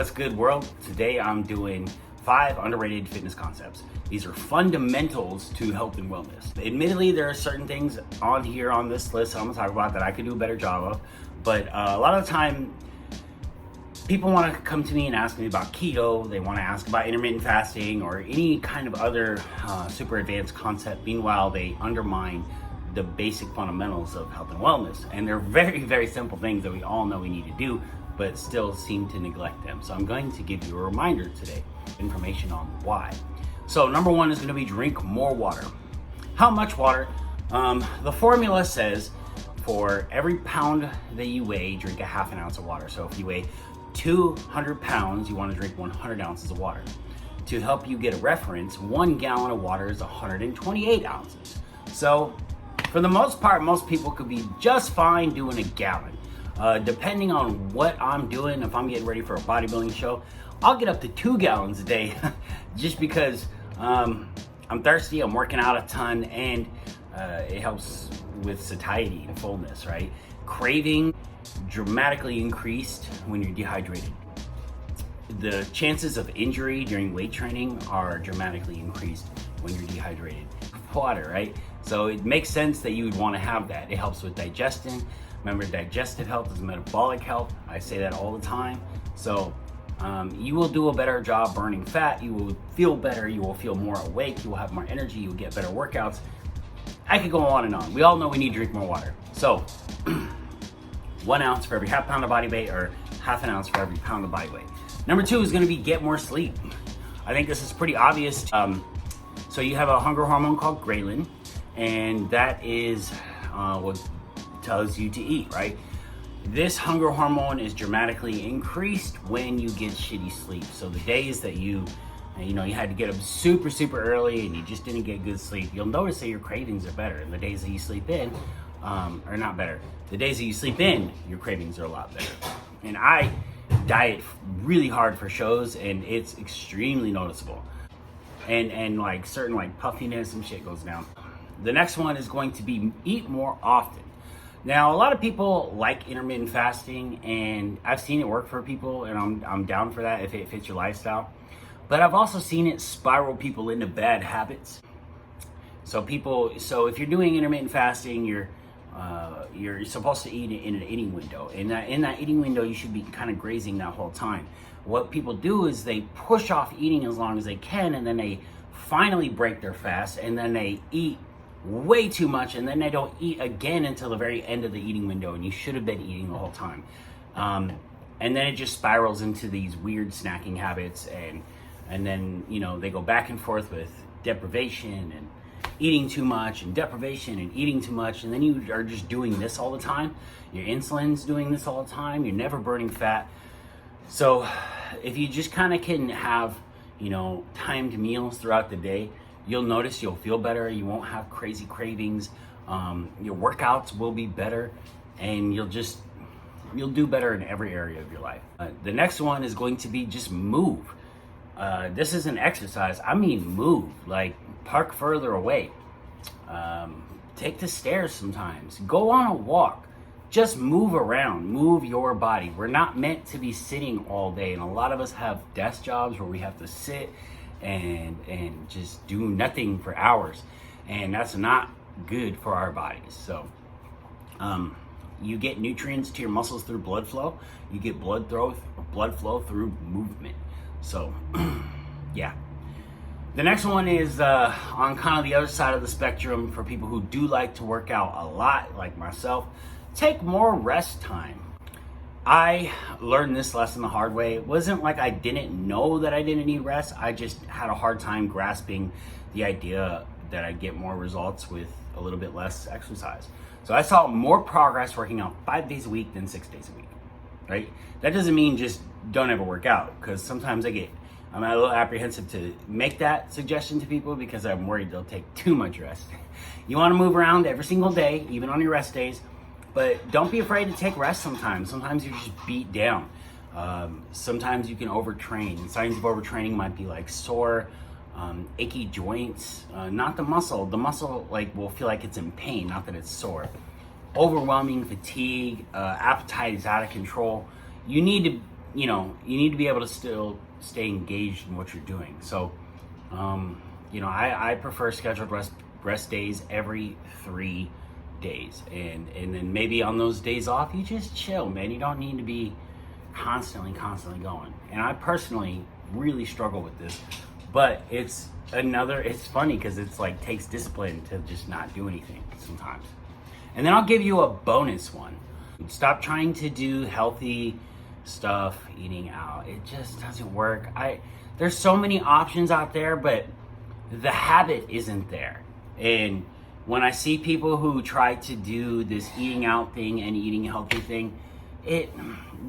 What's good, world? Today I'm doing 5 underrated fitness concepts. These are fundamentals to health and wellness. Admittedly, there are certain things on here on this list I'm gonna talk about that I could do a better job of, but a lot of the time people want to come to me and ask me about keto. They want to ask about intermittent fasting or any kind of other super advanced concept. Meanwhile, they undermine the basic fundamentals of health and wellness. And they're very, very simple things that we all know we need to do, but still seem to neglect them. So I'm going to give you a reminder today, information on why. So number 1 is going to be drink more water. How much water? The formula says for every pound that you weigh, drink a half an ounce of water. So if you weigh 200 pounds, you want to drink 100 ounces of water. To help you get a reference, 1 gallon of water is 128 ounces. So for the most part, most people could be just fine doing a gallon. Depending on what I'm doing, if I'm getting ready for a bodybuilding show, I'll get up to 2 gallons a day just because I'm thirsty, I'm working out a ton, and it helps with satiety and fullness, right? Craving dramatically increased when you're dehydrated. The chances of injury during weight training are dramatically increased when you're dehydrated. Water, right? So it makes sense that you would want to have that. It helps with digestion. Remember, digestive health is metabolic health. I say that all the time. So you will do a better job burning fat. You will feel better. You will feel more awake. You will have more energy. You will get better workouts. I could go on and on. We all know we need to drink more water. So 1 ounce for every half pound of body weight, or half an ounce for every pound of body weight. Number 2 is going to be get more sleep. I think this is pretty obvious. So you have a hunger hormone called ghrelin, and that is what tells you to eat, right? This hunger hormone is dramatically increased when you get shitty sleep. So the days that you had to get up super early and you just didn't get good sleep, you'll notice that your cravings are better. And the days that you sleep in are not better. The days that you sleep in, your cravings are a lot better. And I diet really hard for shows, and it's extremely noticeable. And like certain like puffiness and shit goes down. The next one is going to be eat more often. Now, a lot of people like intermittent fasting, and I've seen it work for people, and I'm down for that if it fits your lifestyle. But I've also seen it spiral people into bad habits. So if you're doing intermittent fasting, you're supposed to eat in an eating window. In that eating window, you should be kind of grazing that whole time. What people do is they push off eating as long as they can, and then they finally break their fast, and then they eat way too much, and then they don't eat again until the very end of the eating window, and you should have been eating the whole time. And then it just spirals into these weird snacking habits, and then they go back and forth with deprivation and eating too much and deprivation and eating too much, and then you are just doing this all the time. Your insulin's doing this all the time. You're never burning fat. So if you just kind of can have timed meals throughout the day, you'll notice you'll feel better. You won't have crazy cravings. Your workouts will be better, and you'll do better in every area of your life. The next one is going to be just move. This is an exercise. I mean move, like park further away. Take the stairs sometimes. Go on a walk. Just move around, move your body. We're not meant to be sitting all day, and a lot of us have desk jobs where we have to sit and just do nothing for hours, and that's not good for our bodies. So you get nutrients to your muscles through blood flow. You get blood flow through movement. So yeah. The next one is on kind of the other side of the spectrum for people who do like to work out a lot, like myself. Take more rest time. I learned this lesson the hard way. It wasn't like I didn't know that I didn't need rest. I just had a hard time grasping the idea that I'd get more results with a little bit less exercise. So I saw more progress working out 5 days a week than 6 days a week, right? That doesn't mean just don't ever work out, because sometimes I'm a little apprehensive to make that suggestion to people because I'm worried they'll take too much rest. You want to move around every single day, even on your rest days. But don't be afraid to take rest sometimes. Sometimes you're just beat down. Sometimes you can overtrain. Signs of overtraining might be like sore, achy joints, not the muscle. The muscle will feel like it's in pain, not that it's sore. Overwhelming fatigue, appetite is out of control. You need to you need to be able to still stay engaged in what you're doing. So, I prefer scheduled rest days every 3 days, and then maybe on those days off, you just chill, man. You don't need to be constantly going. And I personally really struggle with this, but it's funny because it's like takes discipline to just not do anything sometimes. And then I'll give you a bonus one. Stop trying to do healthy stuff eating out. It just doesn't work. There's so many options out there, but the habit isn't there. And when I see people who try to do this eating out thing and eating healthy thing,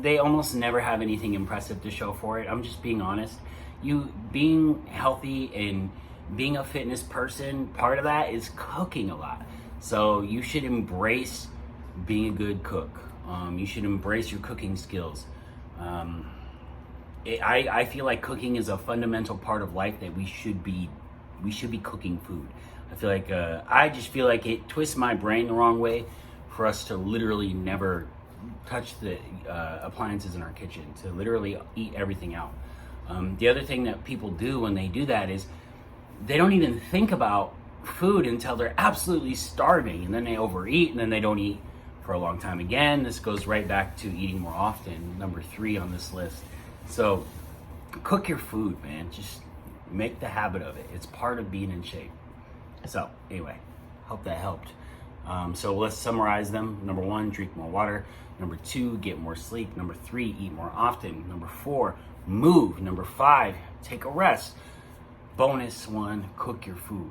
they almost never have anything impressive to show for it. I'm just being honest. You being healthy and being a fitness person, part of that is cooking a lot. So you should embrace being a good cook. You should embrace your cooking skills. I feel like cooking is a fundamental part of life that we should be cooking food. I just feel like it twists my brain the wrong way for us to literally never touch the appliances in our kitchen, to literally eat everything out. The other thing that people do when they do that is they don't even think about food until they're absolutely starving, and then they overeat, and then they don't eat for a long time again. This goes right back to eating more often, number 3 on this list. So cook your food, man. Just make the habit of it. It's part of being in shape. So anyway, hope that helped. So let's summarize them. Number 1, drink more water. Number 2, get more sleep. Number 3, eat more often. Number 4, move. Number 5, take a rest. Bonus 1, cook your food.